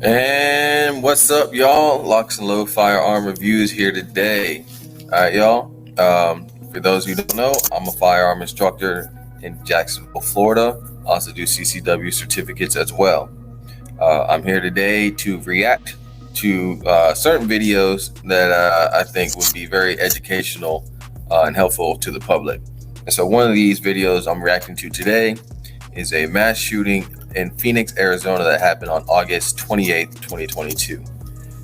And what's up, y'all? LocsNLoad Firearm Reviews here today. All right, y'all. For those who don't know, I'm a firearm instructor in Jacksonville, Florida. I also do CCW certificates as well. I'm here today to react to certain videos that I think would be very educational and helpful to the public. And so one of these videos I'm reacting to today is a mass shooting in Phoenix, Arizona that happened on August 28th, 2022.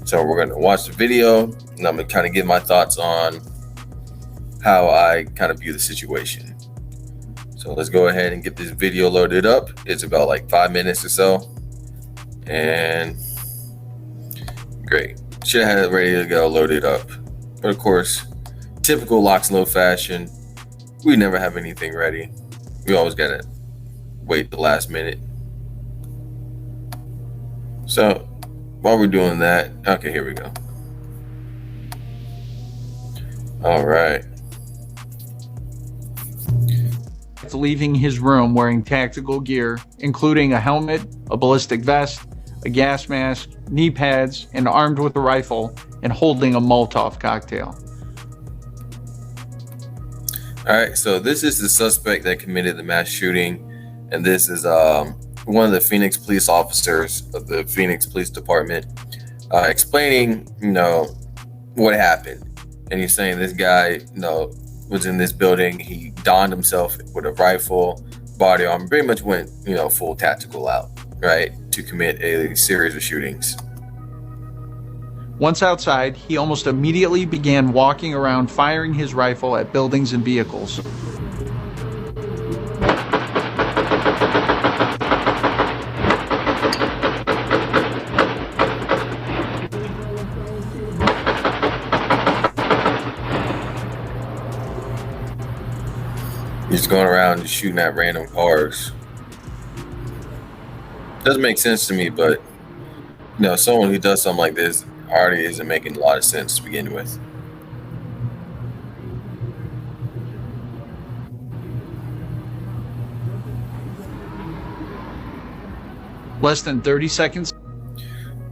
So we're going to watch the video and I'm going to kind of give my thoughts on how I kind of view the situation. So let's go ahead and get this video loaded up. It's about like 5 minutes or so. And great. Should have had it ready to go, loaded up. But of course, typical LocsNLoad fashion, we never have anything ready. We always got to wait the last minute. So while we're doing that, okay, here we go. All right. Leaving his room wearing tactical gear, including a helmet, a ballistic vest, a gas mask, knee pads, and armed with a rifle and holding a Molotov cocktail. All right, so this is the suspect that committed the mass shooting, and this is one of the Phoenix police officers of the Phoenix Police Department explaining, what happened. And he's saying this guy, was in this building. He donned himself with a rifle, body armor, pretty much went, full tactical out, right, to commit a series of shootings. Once outside, he almost immediately began walking around firing his rifle at buildings and vehicles. He's going around and shooting at random cars. Doesn't make sense to me, but someone who does something like this already isn't making a lot of sense to begin with. Less than 30 seconds.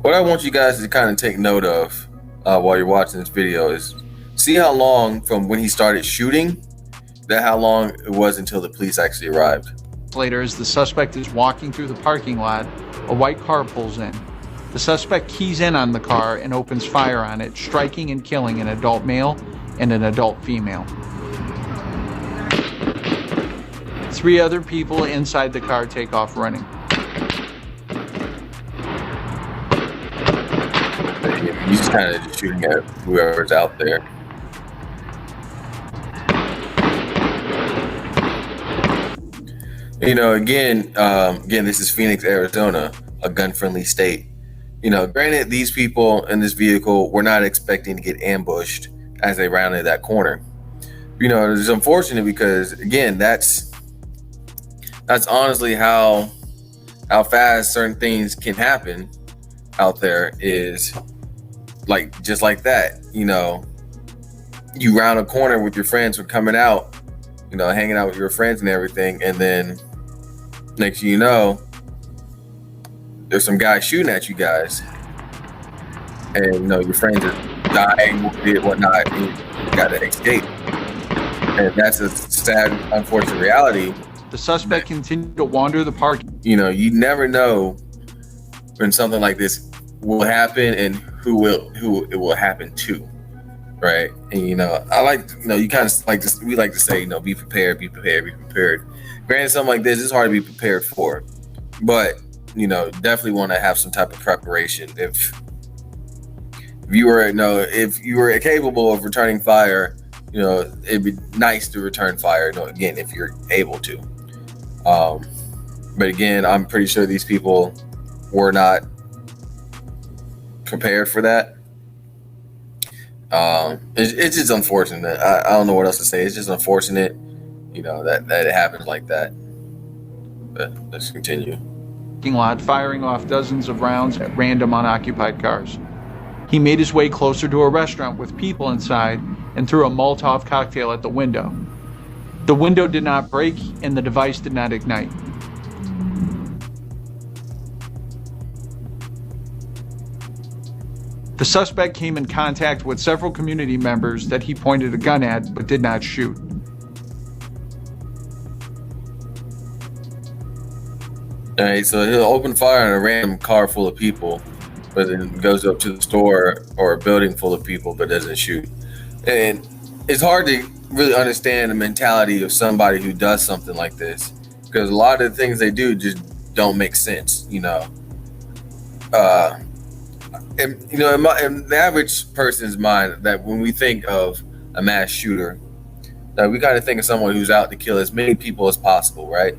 What I want you guys to kind of take note of while you're watching this video is see how long from when he started shooting, how long it was until the police actually arrived. Later, as the suspect is walking through the parking lot, a white car pulls in. The suspect keys in on the car and opens fire on it, striking and killing an adult male and an adult female. 3 other people inside the car take off running. He's just kind of shooting at whoever's out there. Again, this is Phoenix, Arizona, a gun-friendly state. Granted, these people in this vehicle were not expecting to get ambushed as they rounded that corner. It's unfortunate because, again, that's honestly how fast certain things can happen out there is just like that. You round a corner with your friends who are coming out, hanging out with your friends and everything, and then next thing you know, there's some guy shooting at you guys, and your friends are dying, whatnot, and you gotta escape. And that's a sad, unfortunate reality. The suspect continued to wander the park. You never know when something like this will happen and who it will happen to, right? And I like, you kind of like this. We like to say, be prepared, be prepared, be prepared. Granted, something like this is hard to be prepared for, but definitely want to have some type of preparation. If you were capable of returning fire, it'd be nice to return fire. Again, if you're able to. But again, I'm pretty sure these people were not prepared for that. It's just unfortunate. I don't know what else to say. It's just unfortunate, that it happens like that. But let's continue. Lot firing off dozens of rounds at random unoccupied cars. He made his way closer to a restaurant with people inside and threw a Molotov cocktail at the window. The window did not break and the device did not ignite. The suspect came in contact with several community members that he pointed a gun at but did not shoot. All right, so he'll open fire on a random car full of people, but then goes up to the store or a building full of people but doesn't shoot. And it's hard to really understand the mentality of somebody who does something like this, because a lot of the things they do just don't make sense, you know. And you know, in the average person's mind, that when we think of a mass shooter, that we got to think of someone who's out to kill as many people as possible, right?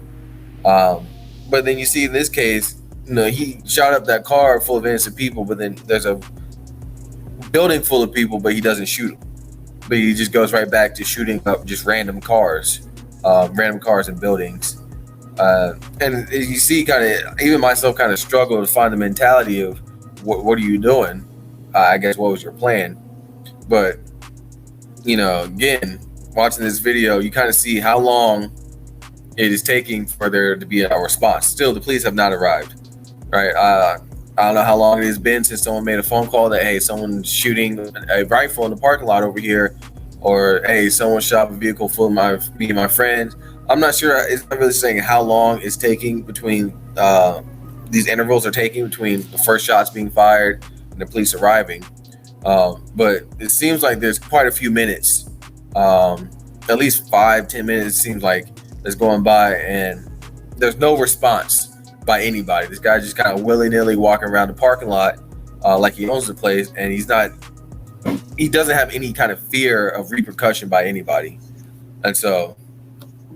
But then you see in this case, you know, he shot up that car full of innocent people, but then there's a building full of people, but he doesn't shoot them. But he just goes right back to shooting up just random cars and buildings. And you see, kind of, even myself kind of struggle to find the mentality of what are you doing? I guess, what was your plan? But, you know, again, watching this video, you kind of see how long it is taking for there to be a response. Still, the police have not arrived, right? I don't know how long it has been since someone made a phone call that, hey, someone's shooting a rifle in the parking lot over here, or hey, someone shot a vehicle full of me and my friends. I'm not sure. It's not really saying how long it's taking between these intervals are taking between the first shots being fired and the police arriving. But it seems like there's quite a few minutes, at least 5-10 minutes, it seems like, that's going by, and there's no response by anybody. This guy's just kind of willy-nilly walking around the parking lot like he owns the place, and he doesn't have any kind of fear of repercussion by anybody. And so,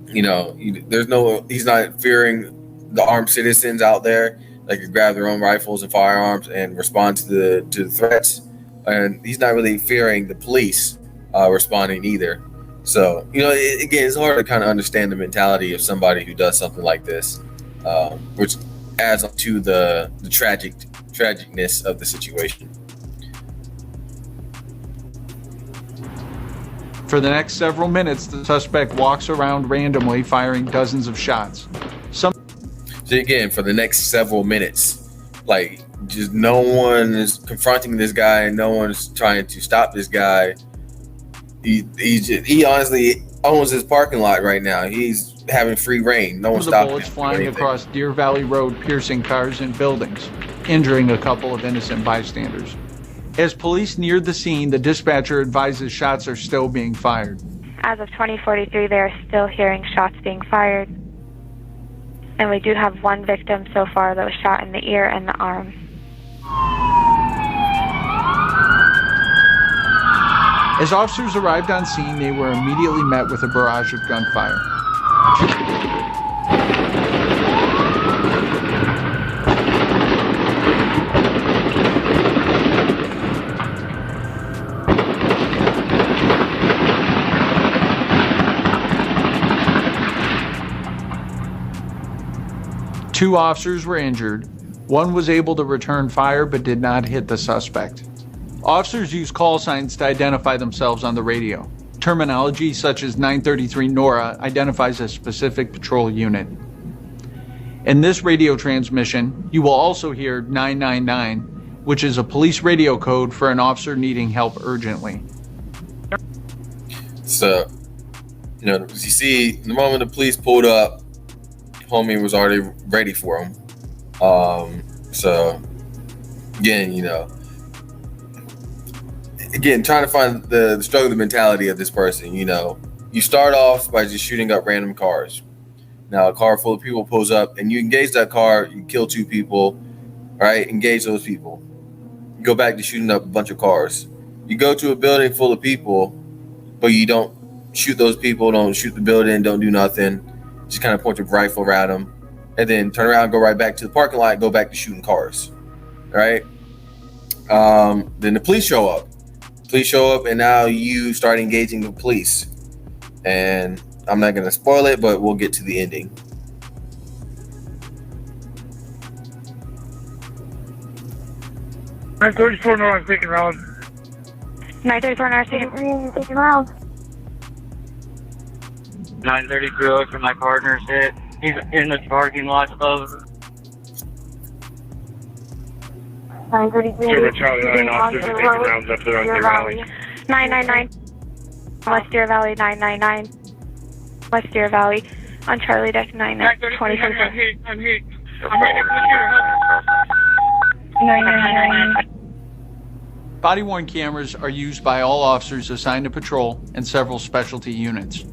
you know, he's not fearing the armed citizens out there that could grab their own rifles and firearms and respond to the threats. And he's not really fearing the police responding either. So, you know, again, it's hard to kind of understand the mentality of somebody who does something like this, which adds up to the tragicness of the situation. For the next several minutes, the suspect walks around randomly, firing dozens of shots. So again, for the next several minutes, like, just no one is confronting this guy, no one's trying to stop this guy. He honestly owns his parking lot right now. He's having free reign. No one's stopping him. Bullets flying across Deer Valley Road, piercing cars and buildings, injuring a couple of innocent bystanders. As police neared the scene, the dispatcher advises shots are still being fired. As of 2043, they are still hearing shots being fired. And we do have one victim so far that was shot in the ear and the arm. As officers arrived on scene, they were immediately met with a barrage of gunfire. Two officers were injured. One was able to return fire but did not hit the suspect. Officers use call signs to identify themselves on the radio. Terminology such as 933 NORA identifies a specific patrol unit. In this radio transmission, you will also hear 999, which is a police radio code for an officer needing help urgently. So, you know, as you see, the moment the police pulled up, homie was already ready for him. So, again, you know, trying to find the struggle, the mentality of this person. You know, you start off by just shooting up random cars. Now, a car full of people pulls up, and you engage that car, you kill 2 people, right? Engage those people. You go back to shooting up a bunch of cars. You go to a building full of people, but you don't shoot those people, don't shoot the building, don't do nothing. Just kind of point your rifle around them, and then turn around, go right back to the parking lot, go back to shooting cars, right? Then the police show up. And now you start engaging the police. And I'm not going to spoil it, but we'll get to the ending. I'm 34 North Beacon Road. 934 North Beacon Road. 932 after my partner's hit. He's in the parking lot of 933. Silver Charlie 9, officers are taking rounds up there on Deer Valley. 999. West Deer Valley 999. West Deer Valley on Charlie Deck 920. I'm heat. I'm ready to push your 999. Body-worn cameras are used by all officers assigned to patrol and several specialty units.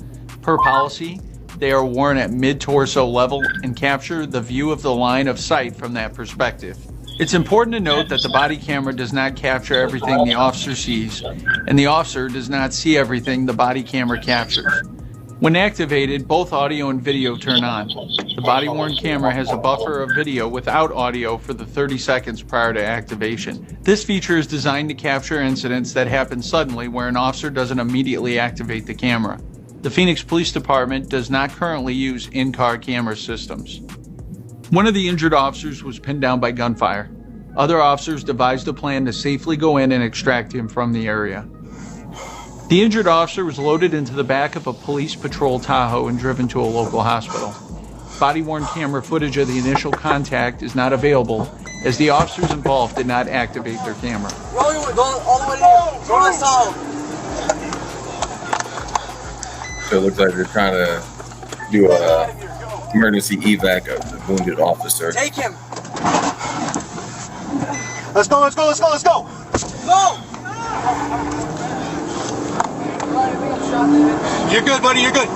Per policy, they are worn at mid-torso level and capture the view of the line of sight from that perspective. It's important to note that the body camera does not capture everything the officer sees, and the officer does not see everything the body camera captures. When activated, both audio and video turn on. The body-worn camera has a buffer of video without audio for the 30 seconds prior to activation. This feature is designed to capture incidents that happen suddenly where an officer doesn't immediately activate the camera. The Phoenix Police Department does not currently use in-car camera systems. One of the injured officers was pinned down by gunfire. Other officers devised a plan to safely go in and extract him from the area. The injured officer was loaded into the back of a police patrol Tahoe and driven to a local hospital. Body-worn camera footage of the initial contact is not available as the officers involved did not activate their camera. Go all the way to here. Go to the south. So it looks like they're trying to do a emergency evac of the wounded officer. Take him. Let's go. Go! You're good, buddy. You're good.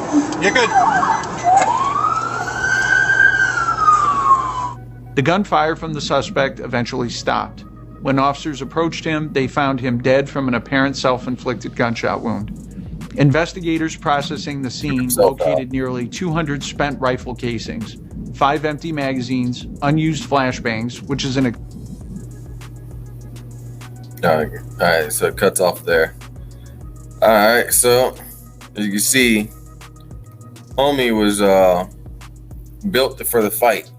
The gunfire from the suspect eventually stopped. When officers approached him, they found him dead from an apparent self-inflicted gunshot wound. Investigators processing the scene located nearly 200 spent rifle casings, 5 empty magazines, unused flashbangs, which is an... Alright, so it cuts off there. Alright, so as you can see, homie was built for the fight.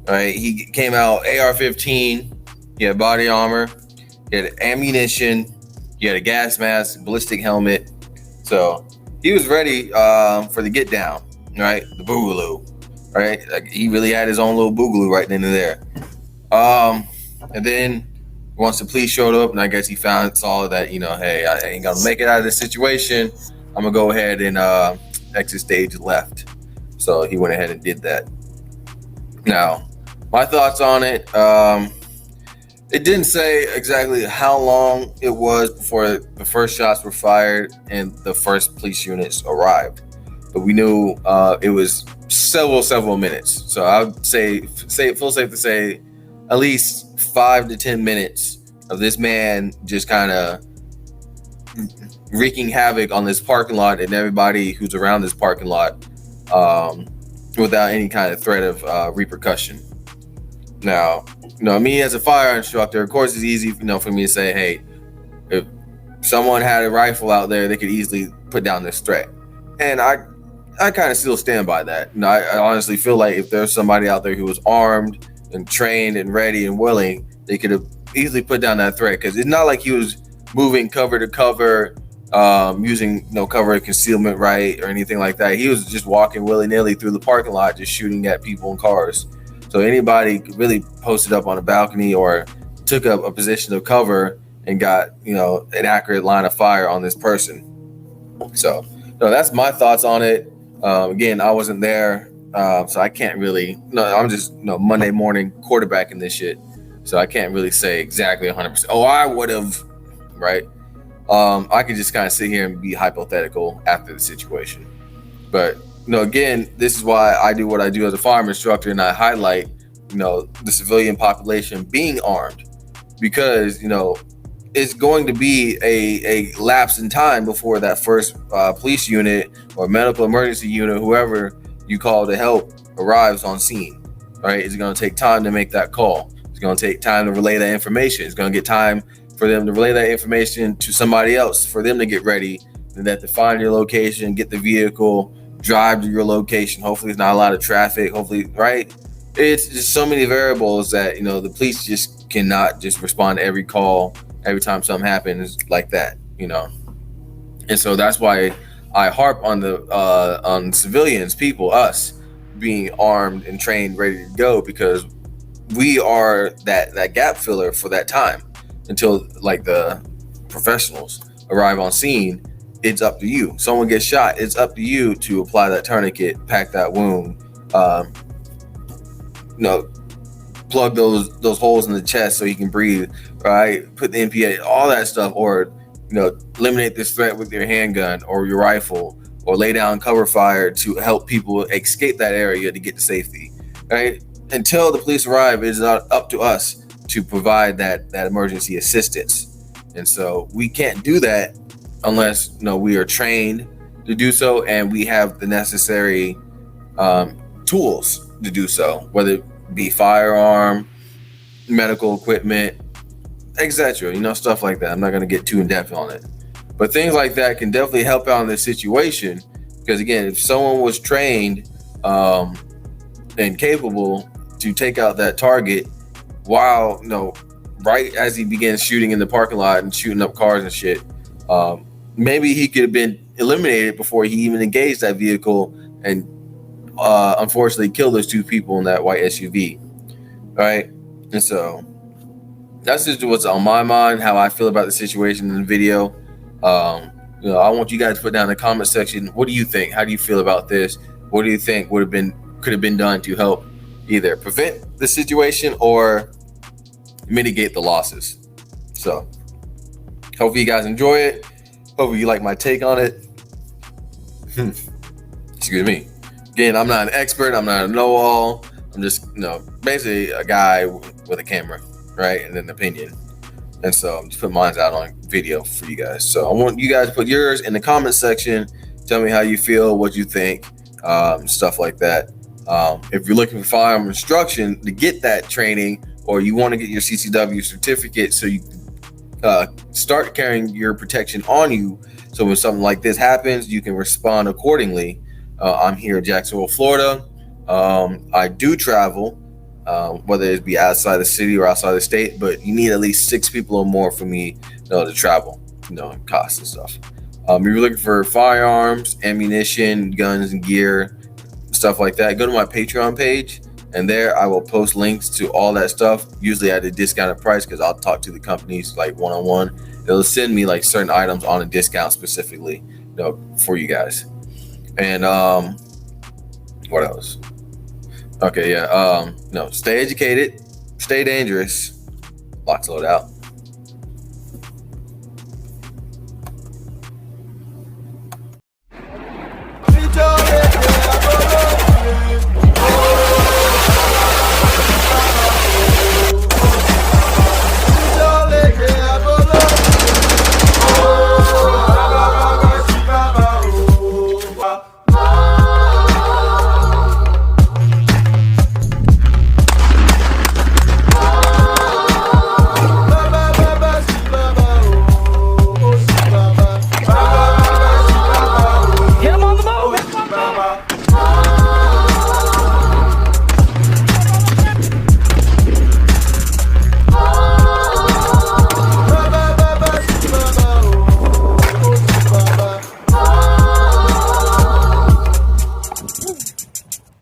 Right, he came out AR-15, he had body armor, he had ammunition, he had a gas mask, ballistic helmet. So he was ready for the get down, right? The boogaloo, right? Like he really had his own little boogaloo right then and there. And then once the police showed up, and I guess he saw that, hey, I ain't gonna make it out of this situation. I'm gonna go ahead and exit stage left. So he went ahead and did that. Now, my thoughts on it. It didn't say exactly how long it was before the first shots were fired and the first police units arrived, but we knew it was several minutes. So I would say full safe to say at least 5 to 10 minutes of this man just kind of wreaking havoc on this parking lot and everybody who's around this parking lot without any kind of threat of repercussion. Now, me as a fire instructor, of course, it's easy, for me to say, hey, if someone had a rifle out there, they could easily put down this threat. And I kind of still stand by that. I honestly feel like if there's somebody out there who was armed and trained and ready and willing, they could have easily put down that threat. Because it's not like he was moving cover to cover, using cover concealment, right, or anything like that. He was just walking willy-nilly through the parking lot, just shooting at people and cars. So anybody could really posted up on a balcony or took up a position of cover and got, an accurate line of fire on this person. So that's my thoughts on it. Again, I wasn't there, so I can't really. I'm just Monday morning quarterbacking this shit, so I can't really say exactly 100%. Oh, I would have, right? I could just kind of sit here and be hypothetical after the situation, but. Again, this is why I do what I do as a firearm instructor, and I highlight, the civilian population being armed, because, it's going to be a lapse in time before that first police unit or medical emergency unit, whoever you call to help, arrives on scene, right? It's going to take time to make that call. It's going to take time to relay that information. It's going to get time for them to relay that information to somebody else, for them to get ready, and that to find your location, get the vehicle, drive to your location. Hopefully there's not a lot of traffic. Hopefully, right? It's just so many variables that, the police just cannot just respond to every call every time something happens like that, And so that's why I harp on the on civilians, people, us being armed and trained, ready to go, because we are that gap filler for that time until like the professionals arrive on scene. It's up to you. Someone gets shot, it's up to you to apply that tourniquet, pack that wound, plug those holes in the chest so he can breathe, right? Put the NPA, all that stuff, or eliminate this threat with your handgun or your rifle, or lay down cover fire to help people escape that area to get to safety, right? Until the police arrive, it's not up to us to provide that emergency assistance. And so we can't do that unless we are trained to do so and we have the necessary tools to do so, whether it be firearm, medical equipment, etc. Stuff like that. I'm not going to get too in depth on it, but things like that can definitely help out in this situation. Because again, if someone was trained and capable to take out that target while right as he begins shooting in the parking lot and shooting up cars and shit, maybe he could have been eliminated before he even engaged that vehicle and unfortunately killed those two people in that white SUV, right? And so that's just what's on my mind, how I feel about the situation in the video. I want you guys to put down in the comment section, what do you think? How do you feel about this? What do you think could have been done to help either prevent the situation or mitigate the losses? So hopefully you guys enjoy it. Hopefully you like my take on it. Excuse me. Again, I'm not an expert. I'm not a know-all. I'm just, basically a guy with a camera, right? And an opinion. And so I'm just putting mine out on video for you guys. So I want you guys to put yours in the comment section. Tell me how you feel, what you think, stuff like that. If you're looking for firearm instruction to get that training, or you want to get your CCW certificate so you start carrying your protection on you, so when something like this happens, you can respond accordingly. I'm here in Jacksonville, Florida. I do travel, whether it be outside the city or outside the state, but you need at least 6 people or more for me to travel, costs and stuff. If you're looking for firearms, ammunition, guns and gear, stuff like that, go to my Patreon page, and there I will post links to all that stuff, usually at a discounted price, because I'll talk to the companies like one-on-one. They'll send me like certain items on a discount specifically, for you guys. And what else? Okay, yeah. Stay educated, stay dangerous. LocsNLoad out.